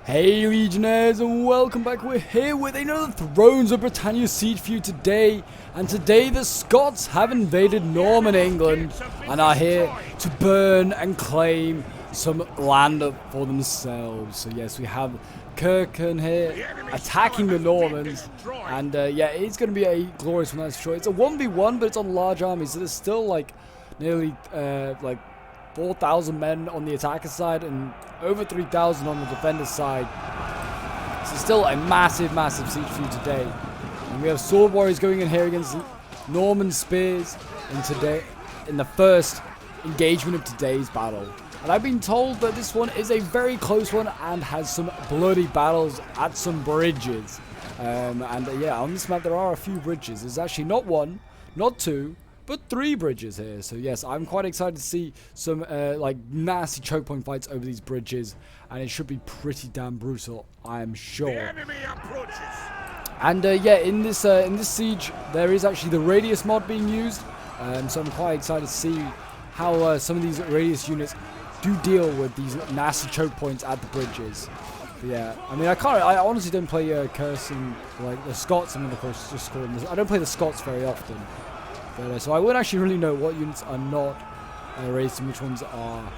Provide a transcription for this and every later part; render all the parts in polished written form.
Hey Legionnaires, and welcome back. We're here with another Thrones of Britannia siege for you today. And today the Scots have invaded Norman England and are here to burn and claim some land for themselves. So yes, we have Kirken here attacking the Normans. And yeah, it's going to be a glorious one, that's for sure. It's a 1v1, but it's on large armies. So there's still like nearly 4,000 men on the attacker side and over 3,000 on the defender side. So still a massive siege for you today. And we have sword warriors going in here against Norman spears in the first engagement of today's battle. And I've been told that this one is a very close one and has some bloody battles at some bridges. And yeah, on this map there are a few bridges. There's actually not one, not two, but 3 bridges here. So yes, I'm quite excited to see some like nasty choke point fights over these bridges, and it should be pretty damn brutal, I am sure. The enemy approaches. And yeah, in this siege there is actually the radius mod being used, so I'm quite excited to see how some of these radius units do deal with these nasty choke points at the bridges. But yeah, I mean, I honestly don't play cursing like the Scots. I'm gonna just call them this. I don't play the Scots very often. But, so I wouldn't actually really know what units are not radius and which ones are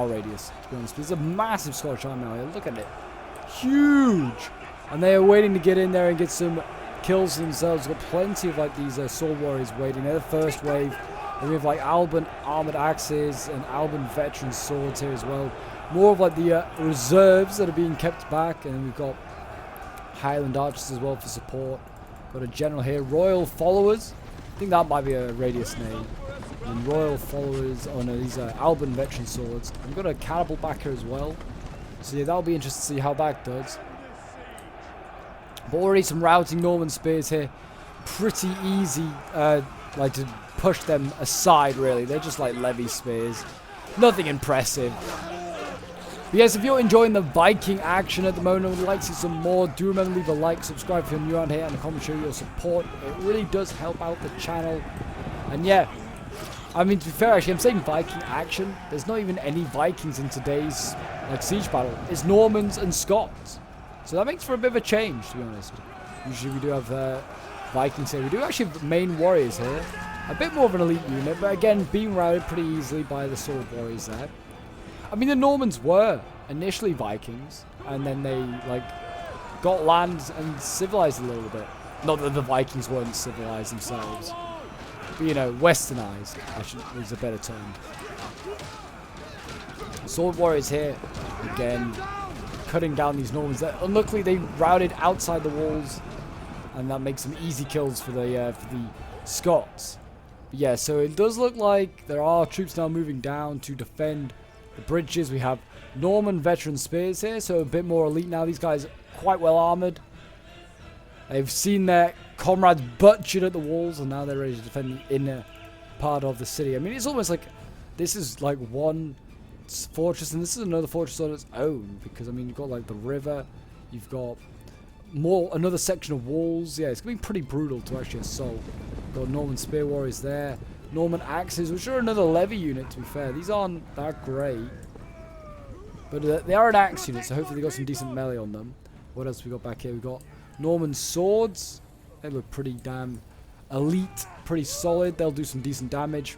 radius, to be honest. But there's a massive Scottish army now here. Look at it. Huge! And they are waiting to get in there and get some kills themselves. Got plenty of like these sword warriors waiting. They're the first wave. And we have like Alban armored axes and Alban veteran swords here as well. More of like the reserves that are being kept back. And then we've got Highland archers as well for support. Got a general here. Royal followers. I think that might be a radius name. And royal followers. Oh no, these are Alban veteran swords. We've got a cannibal back here as well. So yeah, that'll be interesting to see how that does. But already some routing Norman spears here. Pretty easy, like to push them aside. Really, they're just like levy spears. Nothing impressive. But yes, if you're enjoying the Viking action at the moment and would like to see some more, do remember to leave a like, subscribe if you're new around here, and a comment showing your support. It really does help out the channel. And yeah, I mean, to be fair, actually, I'm saying Viking action. There's not even any Vikings in today's like siege battle. It's Normans and Scots. So that makes for a bit of a change, to be honest. Usually we do have Vikings here. We do actually have main warriors here. A bit more of an elite unit, but again, being routed pretty easily by the sword warriors there. I mean, the Normans were initially Vikings, and then they, like, got land and civilized a little bit. Not that the Vikings weren't civilized themselves. But, you know, westernized, is a better term. Sword warriors here, again, cutting down these Normans. Unluckily, they routed outside the walls, and that makes some easy kills for the Scots. But yeah, so it does look like there are troops now moving down to defend the bridges. We have Norman veteran spears here, so a bit more elite now. These guys are quite well armored. They've seen their comrades butchered at the walls, and now they're ready to defend the inner part of the city. I mean, it's almost like this is like one fortress, and this is another fortress on its own, because I mean, you've got like the river, you've got another section of walls. Yeah, it's gonna be pretty brutal to actually assault. Got Norman spear warriors there. Norman axes, which are another levy unit, to be fair. These aren't that great, but they are an axe unit, so hopefully they got some decent melee on them. What else we got back here? We got Norman swords. They look pretty damn elite, pretty solid. They'll do some decent damage.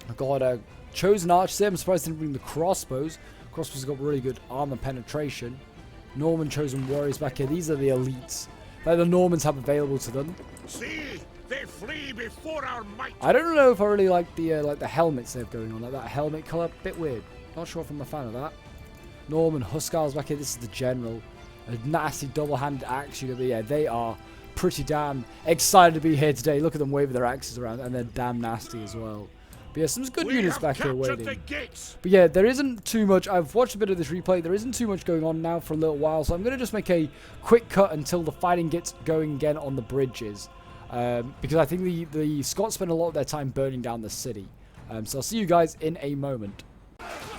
I got a chosen archers there. I'm surprised they didn't bring the crossbows. Crossbows have got really good armor penetration. Norman chosen warriors back here. These are the elites that the Normans have available to them. See? They flee before our might. I don't know if I really like the helmets they've going on, like that helmet color, bit weird. Not sure if I'm a fan of that. Norman Huskars back here. This is the general, a nasty double-handed axe unit. But yeah, they are pretty damn excited to be here today. Look at them waving their axes around, and they're damn nasty as well. But yeah, some good units back here waiting. But yeah, there isn't too much. I've watched a bit of this replay. There isn't too much going on now for a little while, so I'm going to just make a quick cut until the fighting gets going again on the bridges. Because I think the Scots spend a lot of their time burning down the city. So I'll see you guys in a moment.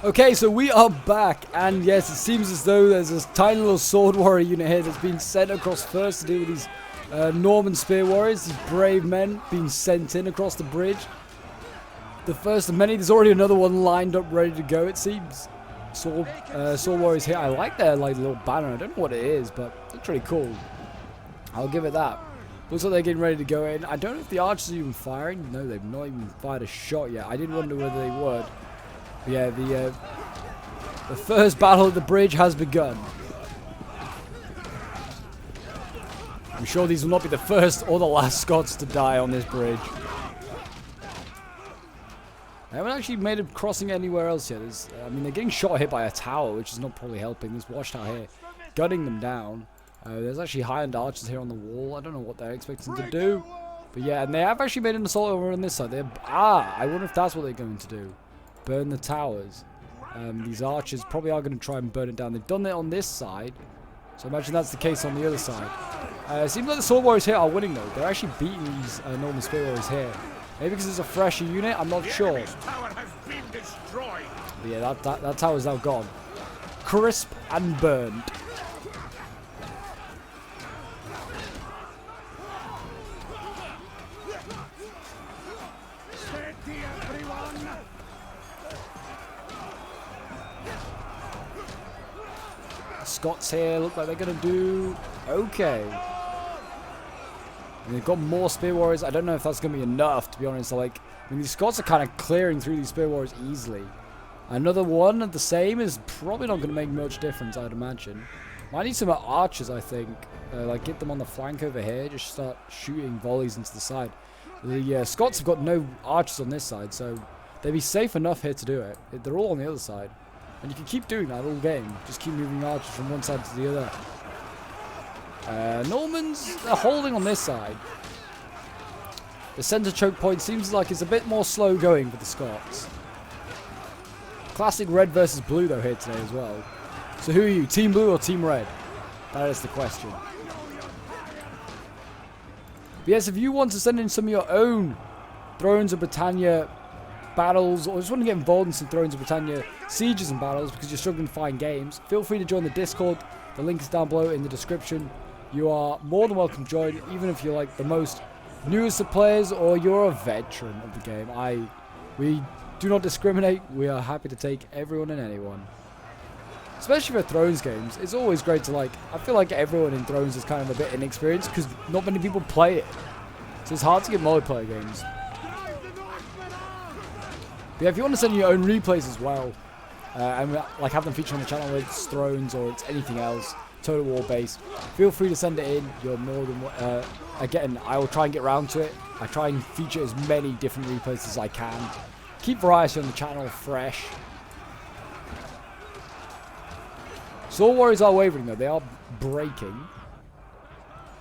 Okay, so we are back, and yes, it seems as though there's this tiny little sword warrior unit here that's been sent across first to deal with these Norman spear warriors, these brave men being sent in across the bridge. The first of many. There's already another one lined up ready to go, it seems. sword warriors here. I like their like little banner. I don't know what it is, but it's really cool. I'll give it that. Looks like they're getting ready to go in. I don't know if the archers are even firing. No, they've not even fired a shot yet. I did wonder whether they would. But yeah, the first battle at the bridge has begun. I'm sure these will not be the first or the last Scots to die on this bridge. I haven't actually made a crossing anywhere else yet. I mean, they're getting shot here by a tower, which is not probably helping. There's watchtower here, gutting them down. There's actually Highland archers here on the wall. I don't know what they're expecting to do. But yeah, and they have actually made an assault over on this side. I wonder if that's what they're going to do. Burn the towers. These archers probably are going to try and burn it down. They've done it on this side. So I imagine that's the case on the other side. It seems like the sword warriors here are winning though. They're actually beating these Norman spear warriors here. Maybe because it's a fresher unit, I'm not sure. But yeah, that tower's now gone. Crisp and burned. Scots here look like they're going to do okay. And they've got more spear warriors. I don't know if that's going to be enough, to be honest. Like, I mean, these Scots are kind of clearing through these spear warriors easily. Another one of the same is probably not going to make much difference, I'd imagine. Might need some archers, I think. Like, get them on the flank over here. Just start shooting volleys into the side. The Scots have got no archers on this side, so they'd be safe enough here to do it. They're all on the other side. And you can keep doing that all game. Just keep moving archers from one side to the other. Normans are holding on this side. The centre choke point seems like it's a bit more slow going for the Scots. Classic red versus blue though here today as well. So who are you, Team Blue or Team Red? That is the question. But yes, if you want to send in some of your own Thrones of Britannia battles, or just want to get involved in some Thrones of Britannia sieges and battles because you're struggling to find games, feel free to join the Discord. The link is down below in the description. You are more than welcome to join, even if you're like the most newest of players or you're a veteran of the game. We do not discriminate. We are happy to take everyone and anyone. Especially for Thrones games, it's always great to I feel like everyone in Thrones is kind of a bit inexperienced because not many people play it. So it's hard to get multiplayer games. But yeah, if you want to send your own replays as well, and have them featured on the channel, whether it's Thrones or it's anything else, Total War based, feel free to send it in. You're more than again, I will try and get around to it. I try and feature as many different replays as I can. Keep variety on the channel fresh. Sword warriors are wavering though, they are breaking.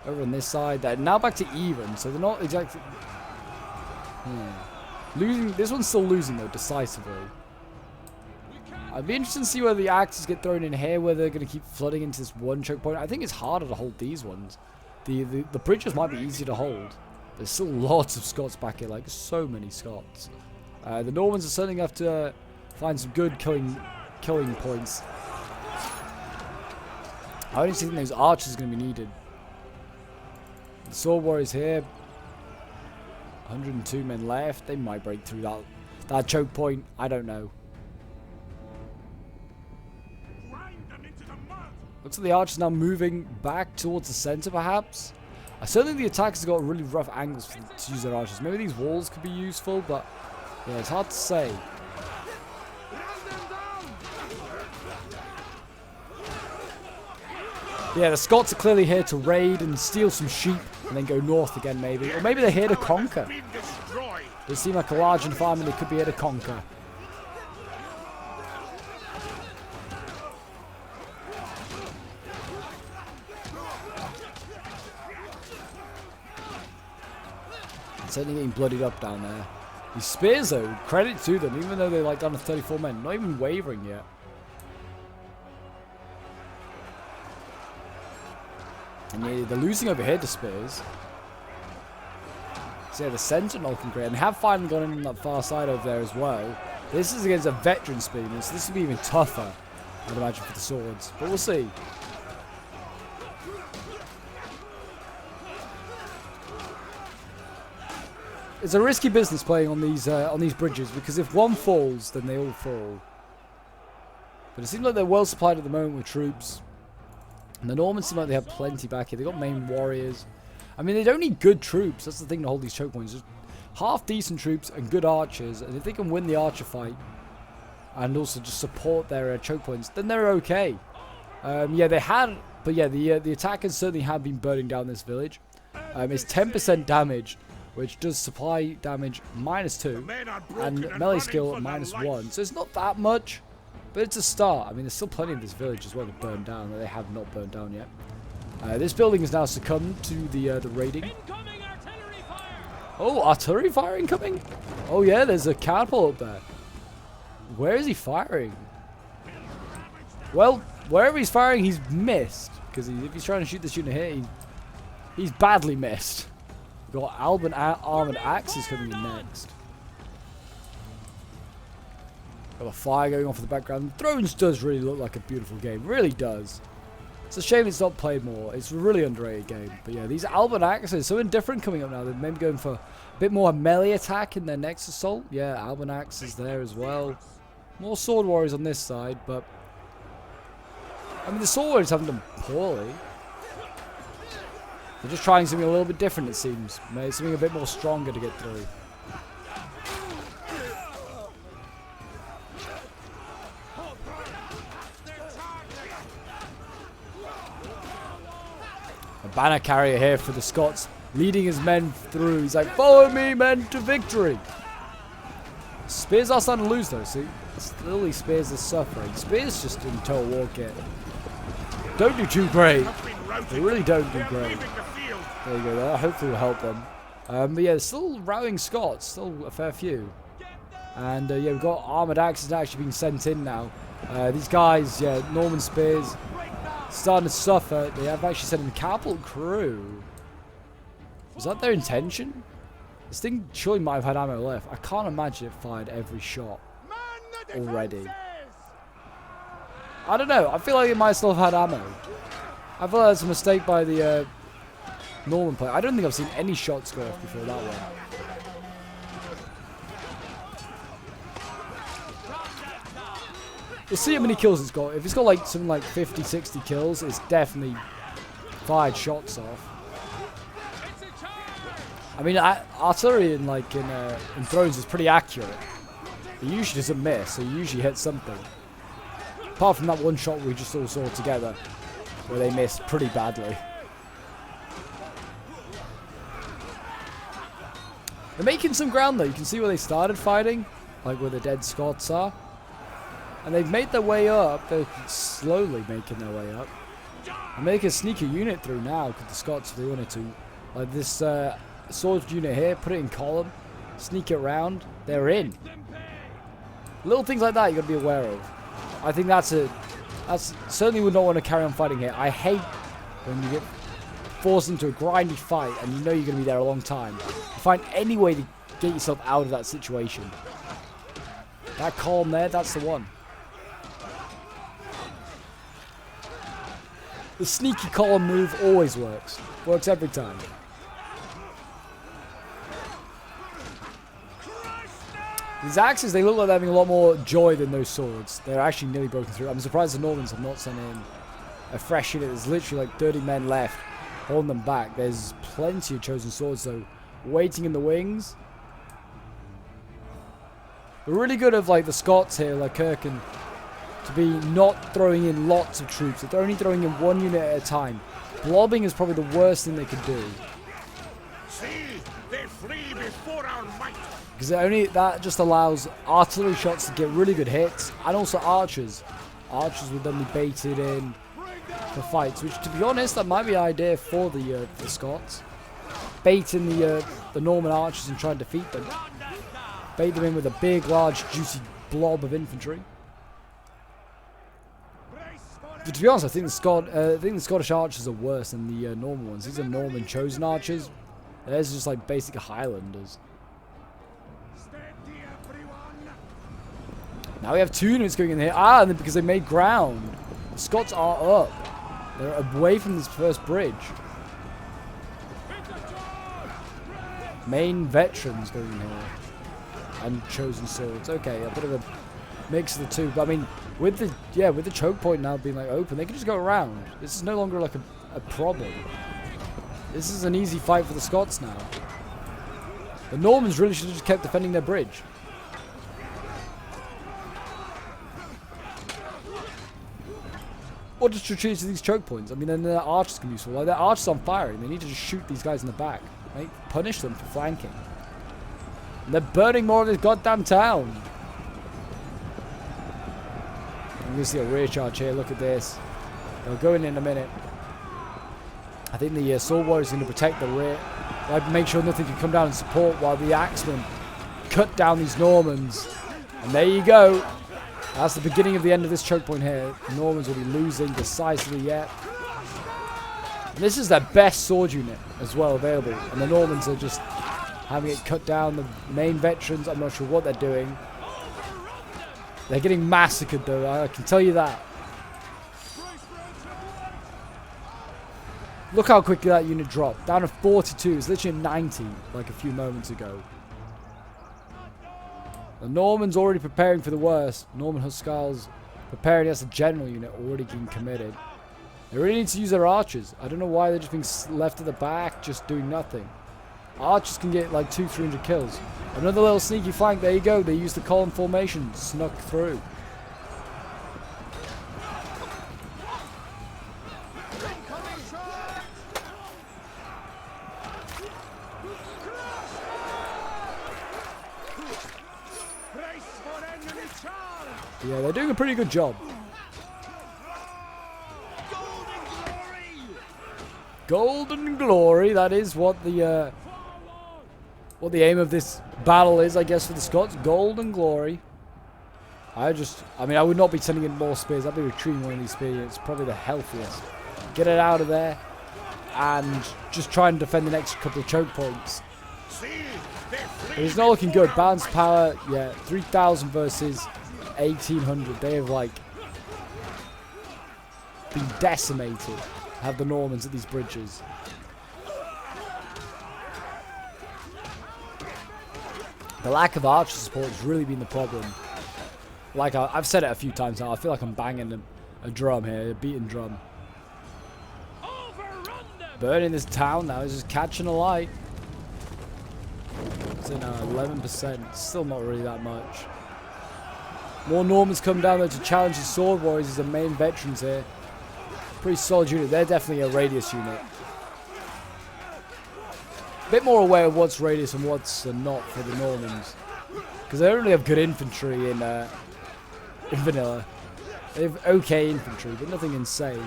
Over on this side, they're now back to even, so they're not exactly losing. This one's still losing though, decisively. I'd be interested to see whether the axes get thrown in here, whether they're going to keep flooding into this one choke point. I think it's harder to hold these ones. The bridges might be easier to hold. There's still lots of Scots back here, like so many Scots. The Normans are certainly going to have to find some good killing points. I don't think those archers are going to be needed. The sword warriors here. 102 men left. They might break through that choke point. I don't know. Looks like the archers now moving back towards the center, perhaps. I certainly think the attackers have got really rough angles to use their archers. Maybe these walls could be useful, but yeah, it's hard to say. Yeah, the Scots are clearly here to raid and steal some sheep and then go north again, maybe. Or maybe they're here to conquer. They seem like a large enough army they could be here to conquer. Certainly getting bloodied up down there. These spears though, credit to them, even though they're down to 34 men, not even wavering yet. And yeah, they're losing over here to spears. So yeah, the sentinel can create, and have finally gone in on that far side over there as well. This is against a veteran spearman, so this will be even tougher, I'd imagine, for the swords. But we'll see. It's a risky business playing on these bridges, because if one falls, then they all fall. But it seems like they're well supplied at the moment with troops. And the Normans seem like they have plenty back here. They've got main warriors. I mean, they don't need good troops. That's the thing to hold these choke points. Just half decent troops and good archers. And if they can win the archer fight and also just support their choke points, then they're okay. Yeah, they had... But yeah, the attackers certainly have been burning down this village. It's 10% damage, which does supply damage -2. And melee skill -1. So it's not that much. But it's a start. I mean, there's still plenty of this village as well to burn down that they have not burned down yet. This building has now succumbed to the raiding. Oh, artillery fire incoming? Oh yeah, there's a catapult up there. Where is he firing? Well, wherever he's firing, he's missed. Because if he's trying to shoot this unit here, he's badly missed. We've got Alban armored axes coming in next. Got a fire going off in the background. Thrones does really look like a beautiful game. Really does. It's a shame it's not played more. It's a really underrated game. But yeah, these Alban axes, something different coming up now. They're maybe going for a bit more melee attack in their next assault. Yeah, Alban axes there as well. More sword warriors on this side, but I mean the sword warriors haven't done poorly. They're just trying something a little bit different, it seems. Maybe something a bit more stronger to get through. A banner carrier here for the Scots, leading his men through. He's like, follow me, men, to victory. Spears are starting to lose, though. See, slowly Spears are suffering. Spears just in total war kit. Don't do too great. They really don't do great. There you go. That hopefully will help them. But yeah, still routing Scots. Still a fair few. And yeah, we've got armored axes actually being sent in now. These guys, yeah, Norman Spears, starting to suffer. They have actually sent in catapult crew. Was that their intention? This thing surely might have had ammo left. I can't imagine it fired every shot already. I don't know. I feel like it might still have had ammo. I feel like that's a mistake by the Norman player. I don't think I've seen any shots go off before that one. We'll see how many kills it's got. If it's got like something like 50, 60 kills, it's definitely fired shots off. I mean, artillery in Thrones is pretty accurate. It usually doesn't miss, so you usually hit something. Apart from that one shot we just all saw together, where they missed pretty badly. They're making some ground though. You can see where they started fighting, like where the dead Scots are. And they've made their way up. They're slowly making their way up. And they can sneak a unit through now, because the Scots, if they wanted to. Like this sword unit here, put it in column, sneak it around, they're in. Little things like that you got to be aware of. I think that's certainly would not want to carry on fighting here. I hate when you get forced into a grindy fight and you know you're going to be there a long time. You find any way to get yourself out of that situation. That column there, that's the one. The sneaky column move always works. Works every time. These axes, they look like they're having a lot more joy than those swords. They're actually nearly broken through. I'm surprised the Normans have not sent in a fresh unit. There's literally like 30 men left holding them back. There's plenty of chosen swords though, waiting in the wings. We're really good of like the Scots here, like Kirken, to be not throwing in lots of troops. They're only throwing in one unit at a time. Blobbing is probably the worst thing they could do. See, they flee before our might. Because that just allows artillery shots to get really good hits, and also archers. Archers would then be baited in for fights, which, to be honest, that might be an idea for the Scots. Baiting the Norman archers and try and defeat them. Bait them in with a big, large, juicy blob of infantry. But to be honest, I think the Scottish archers are worse than the Norman ones. These are Norman chosen archers. Theirs are just like basic Highlanders. Now we have 2 units going in here. Ah, and because they made ground. The Scots are up. They're away from this first bridge. Main veterans going in here. And chosen swords. Okay, a bit of a mix of the two. But I mean, with the choke point now being like open, they can just go around. This is no longer like a problem. This is an easy fight for the Scots now. The Normans really should have just kept defending their bridge. Or just retreat to these choke points. I mean, then their archers can be useful. Like, their archers on fire, and they need to just shoot these guys in the back. Right? Punish them for flanking. And they're burning more of this goddamn town. I'm going to see a rear charge here. Look at this. They'll go in a minute. I think the sword warrior is going to protect the rear. Like, make sure nothing can come down and support while the axemen cut down these Normans. And there you go. That's the beginning of the end of this choke point here. The Normans will be losing decisively yet. And this is their best sword unit as well available. And the Normans are just having it cut down. The main veterans, I'm not sure what they're doing. They're getting massacred though, I can tell you that. Look how quickly that unit dropped. Down to 42. It's literally 90 like a few moments ago. The Normans already preparing for the worst. Norman Hussars preparing as a general unit already getting committed. They really need to use their archers. I don't know why they're just being left at the back, just doing nothing. Archers can get like 200-300 kills. Another little sneaky flank. There you go. They used the column formation. Snuck through. Yeah, they're doing a pretty good job. Golden glory. That is what the aim of this battle is, I guess, for the Scots. Golden glory. I mean, I would not be sending in more spears. I'd be retreating one of these spears. It's probably the healthiest. Get it out of there, and just try and defend the next couple of choke points. It's not looking good. Bounce power, yeah, 3,000 versus 1,800. They have like been decimated. Have the Normans at these bridges. The lack of archer support has really been the problem. Like I've said it a few times now. I feel like I'm banging a drum here, a beaten drum. Burning this town now. He's just catching a light. It's in 11%. Still not really that much. More Normans come down there to challenge the sword warriors as the main veterans here. Pretty solid unit. They're definitely a radius unit. A bit more aware of what's radius and what's not for the Normans. Because they don't really have good infantry in vanilla. They have okay infantry, but nothing insane.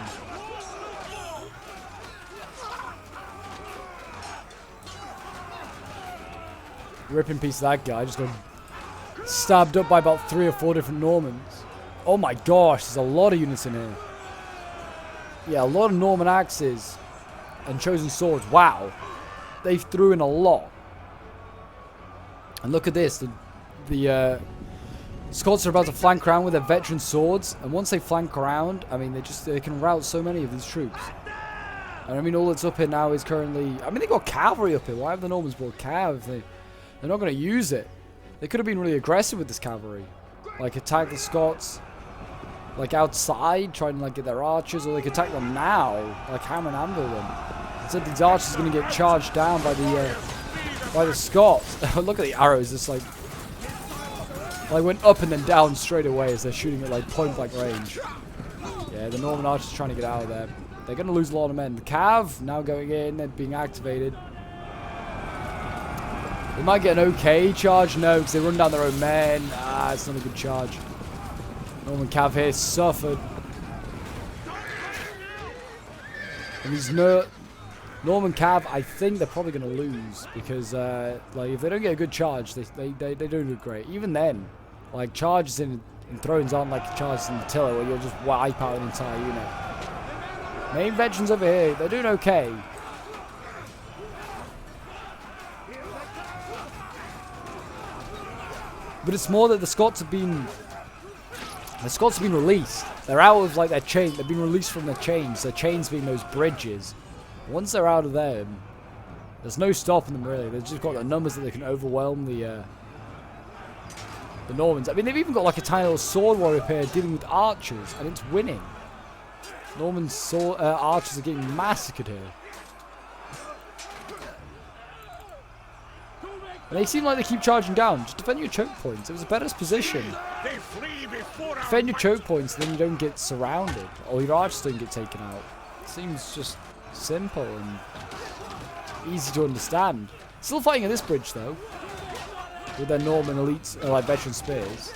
Rip in peace that guy. Just got stabbed up by about 3 or 4 different Normans. Oh my gosh, there's a lot of units in here. Yeah, a lot of Norman axes and chosen swords. Wow. They threw in a lot. And look at this. The Scots are about to flank around with their veteran swords. And once they flank around, I mean, they can rout so many of these troops. And I mean, all that's up here now is currently... I mean, they got cavalry up here. Why have the Normans brought cav? They're not going to use it. They could have been really aggressive with this cavalry. Like, attack the Scots... like outside, trying to like get their archers, or they could attack them now, like hammer and anvil them. Instead, these archers are going to get charged down by the Scots. Look at the arrows, just like went up and then down straight away as they're shooting at like point blank range. Yeah, the Norman archers are trying to get out of there. They're going to lose a lot of men. The cav now going in, they're being activated. They might get an okay charge, no, because they run down their own men. Ah, it's not a good charge. Norman cav here suffered. And these Norman cav, I think they're probably going to lose because, like, if they don't get a good charge, they don't do great. Even then, like, charges in thrones aren't like charges in the tiller where you'll just wipe out an entire unit. Main veterans over here, they're doing okay. But it's more that the Scots have been released. They're out of like their chain. They've been released from their chains. Their chains being those bridges. Once they're out of them, there's no stopping them really. They've just got the numbers that they can overwhelm the the Normans. I mean, they've even got like a tiny little sword warrior pair dealing with archers, and it's winning. Norman archers are getting massacred here. And they seem like they keep charging down. Just defend your choke points. It was a better position. Defend your choke points, then you don't get surrounded. Or your archers don't get taken out. It seems just simple and easy to understand. Still fighting at this bridge though. With their Norman elites, like veteran spears.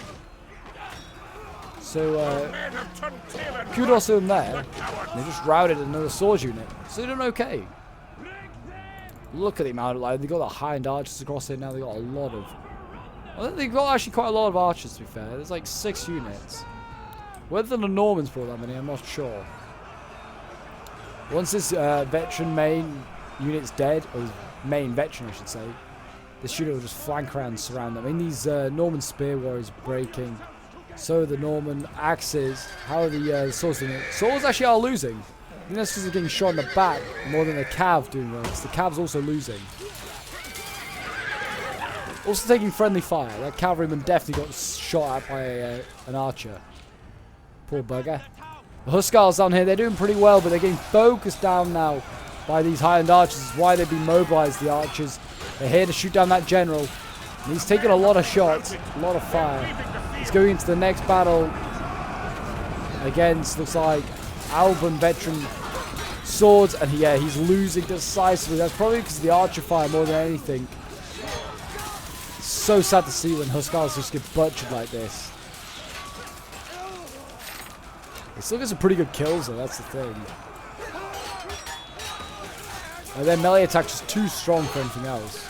So, kudos to them there. They just routed another swords unit. So they're doing okay. Look at the amount of, like, they've got the high-end archers across here now. They've got a lot of... Well, they've got actually quite a lot of archers, to be fair. There's like 6 units. Whether the Normans brought that many, I'm not sure. Once this veteran main unit's dead, or main veteran, I should say, this unit will just flank around and surround them. I mean, these Norman spear warriors are breaking. So are the Norman axes. How are the swords doing it? Swords actually are losing. I think that's because they're getting shot in the back more than the cav doing well. Because the cav's also losing. Also taking friendly fire. That cavalryman definitely got shot at by an archer. Poor bugger. The Hussars down here, they're doing pretty well, but they're getting focused down now by these high-end archers. This is why they've been mobilized, the archers. They're here to shoot down that general. And he's taking a lot of shots, a lot of fire. He's going into the next battle against, looks like, Alban veteran swords. And yeah, he's losing decisively. That's probably because of the archer fire more than anything. It's so sad to see when Hussars just get butchered like this. They still get some pretty good kills though, that's the thing. And their melee attack is too strong for anything else.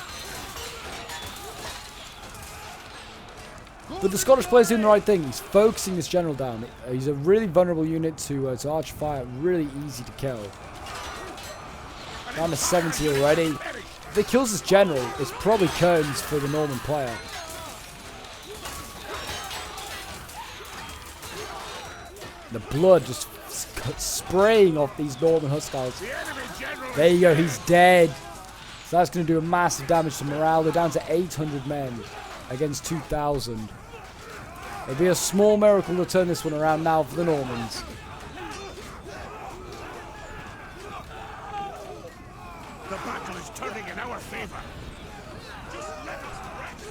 But the Scottish player's doing the right thing. He's focusing this general down. He's a really vulnerable unit to archer fire. Really easy to kill. Down to 70 already. If he kills this general, it's probably curtains for the Norman player. The blood just spraying off these Norman Hussars. There you go, he's dead. So that's going to do a massive damage to morale. They're down to 800 men against 2,000. It'll be a small miracle to turn this one around now for the Normans. The battle is turning in our favor. Just let us rest.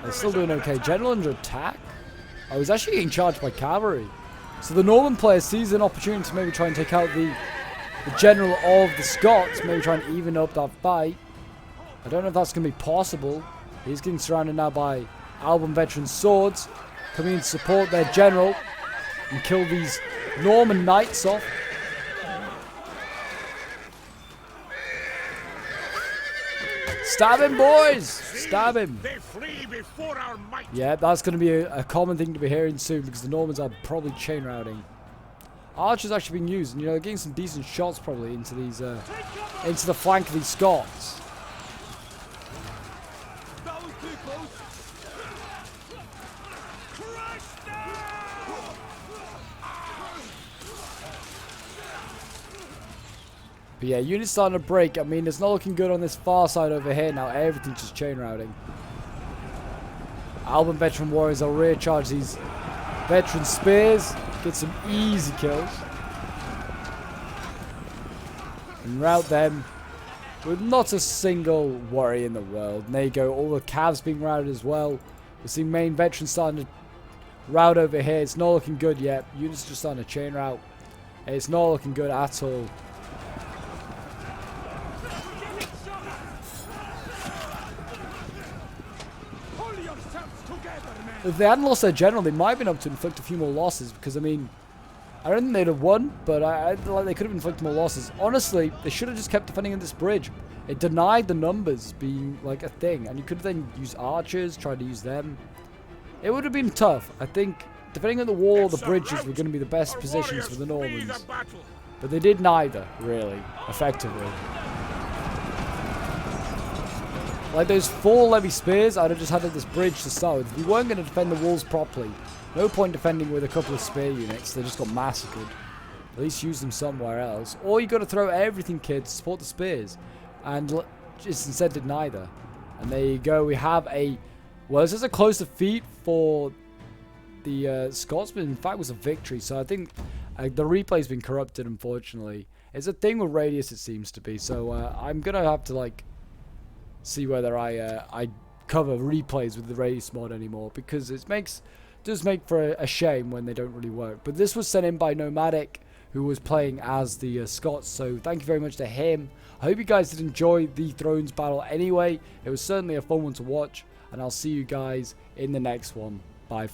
They're still doing okay. General under attack? Oh, he's actually getting charged by cavalry. So the Norman player sees an opportunity to maybe try and take out the general of the Scots. Maybe try and even up that fight. I don't know if that's going to be possible. He's getting surrounded now by Alban veteran swords. Coming in to support their general. And kill these Norman knights off. Stab him, boys! Stab him! They flee before our might. Yeah, that's going to be a common thing to be hearing soon because the Normans are probably chain routing. Archers actually being used, and you know, they're getting some decent shots probably into these, into the flank of these Scots. But yeah, units starting to break. I mean, it's not looking good on this far side over here now. Everything's just chain routing. Alban veteran warriors will rear charge these veteran spears. Get some easy kills. And rout them with not a single worry in the world. And there you go. All the calves being routed as well. We're seeing main veterans starting to rout over here. It's not looking good yet. Units are just starting to chain rout. It's not looking good at all. If they hadn't lost their general, they might have been able to inflict a few more losses. Because, I mean, I don't think they'd have won, but I feel like they could have inflicted more losses. Honestly, they should have just kept defending this bridge. It denied the numbers being, like, a thing. And you could have then used archers, tried to use them. It would have been tough. I think defending at the wall, the bridges were going to be the best positions for the Normans. But they did neither, really, effectively. Like those 4 levy spears, I'd have just had this bridge to start with. If we weren't going to defend the walls properly, no point defending with a couple of spear units. They just got massacred. At least use them somewhere else. Or you got to throw everything, kids, to support the spears. And just instead did neither. And there you go. We have a... Well, this is a close defeat for the Scots, but in fact was a victory. So I think the replay's been corrupted, unfortunately. It's a thing with Radius, it seems to be. So I'm going to have to, like, see whether I cover replays with the Radius mod anymore. Because it does make for a shame when they don't really work. But this was sent in by Nomadic, who was playing as the Scots. So thank you very much to him. I hope you guys did enjoy the Thrones battle anyway. It was certainly a fun one to watch. And I'll see you guys in the next one. Bye.